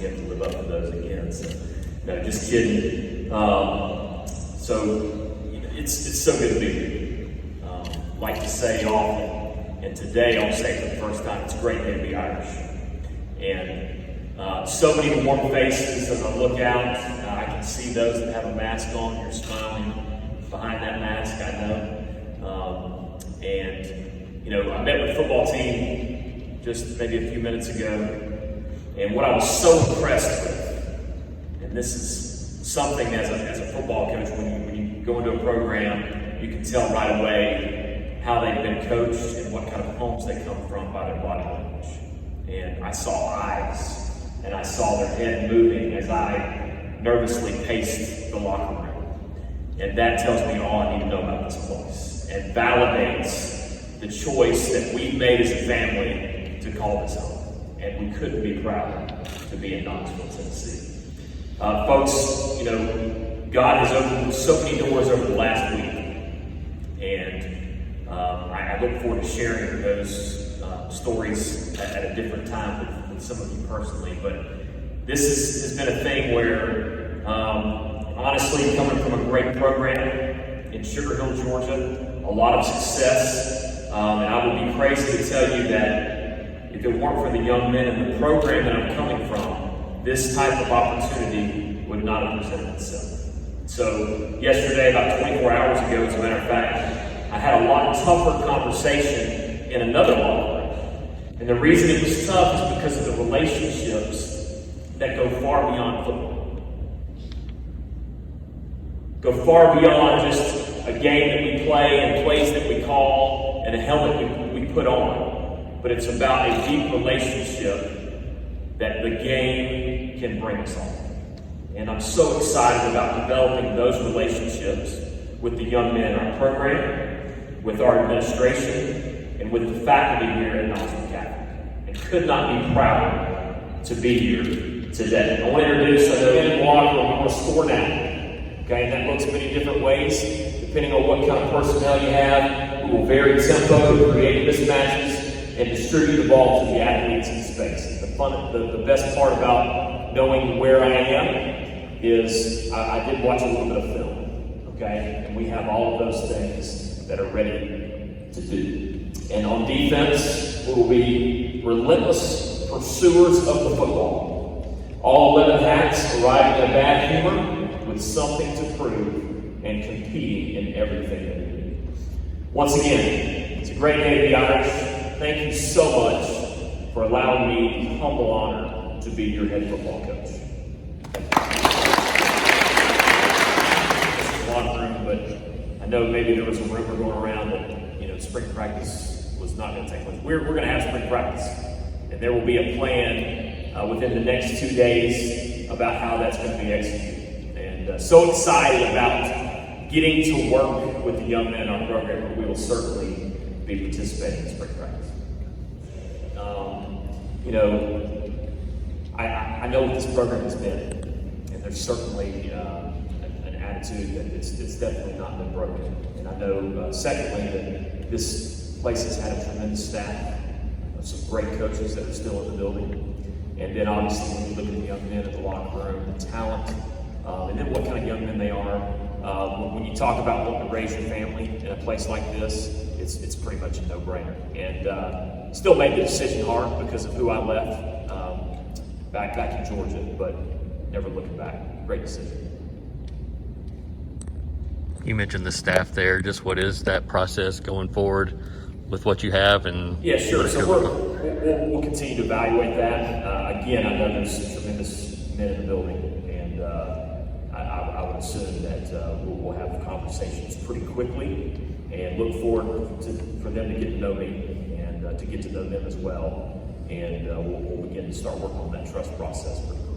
him to live up to those again. So, no, just kidding. So it's so good to be here. Like to say often, and today I'll say it for the first time, it's a great day to be Irish. And so many warm faces as I look out. I can see those that have a mask on. You're smiling behind that mask, I know. And, you know, I met with the football team just maybe a few minutes ago. And what I was so impressed with, and this is something as a football coach, when you go into a program, you can tell right away how they've been coached and what kind of homes they come from by their body language. And I saw eyes, and I saw their head moving as I nervously paced the locker room. And that tells me all I need to know about this place, and validates the choice that we've made as a family to call this home. And we couldn't be prouder to be in Knoxville, Tennessee. Folks, you know, God has opened so many doors over the last week. And I look forward to sharing those stories at a different time with some of you personally. But this has been a thing where, honestly, coming from a great program in Sugar Hill, Georgia, a lot of success. And I would be crazy to tell you that if it weren't for the young men in the program that I'm coming from, this type of opportunity would not have presented itself. So yesterday, about 24 hours ago, as a matter of fact, I had a lot tougher conversation in another locker room. And the reason it was tough is because of the relationships that go far beyond football. Go far beyond just a game that we play and plays that we call and a helmet we put on. But it's about a deep relationship that the game can bring us all. And I'm so excited about developing those relationships with the young men in our program, with our administration, and with the faculty here at Knoxville Catholic. And could not be prouder to be here today. I want to introduce the men in the locker room. I'm going to score now. Okay, and that looks many different ways, depending on what kind of personnel you have. We will vary tempo, create mismatches, and distribute the ball to the athletes in space. The best part about knowing where I am is I did watch a little bit of film, okay? And we have all of those things that are ready to do. And on defense, we will be relentless pursuers of the football. All 11 hats arriving in a bad humor with something to prove and competing in everything that we do. Once again, it's a great day to be Irish. Thank you so much for allowing me the humble honor to be your head football coach. This is a locker room, but I know maybe there was a rumor going around that, you know, spring practice was not going to take place. We're going to have spring practice, and there will be a plan within the next 2 days about how that's going to be executed. And so excited about getting to work with the young men in our program, but we will certainly be participating in spring practice. You know, I know what this program has been, and there's certainly an attitude that it's definitely not been broken. And I know, secondly, that this place has had a tremendous staff of some great coaches that are still in the building. And then obviously when you look at the young men in the locker room, the talent, and then what kind of young men they are. When you talk about wanting to raise your family in a place like this, it's pretty much a no-brainer. And still made the decision hard because of who I left back in Georgia, but never looking back. Great decision. You mentioned the staff there. Just what is that process going forward with what you have? And yeah, sure. So we'll continue to evaluate that. Again, I know there's some tremendous men in the building, and I would assume that we'll have conversations pretty quickly, and look forward for them to get to know me and to get to know them as well. And we'll begin to start working on that trust process pretty quickly.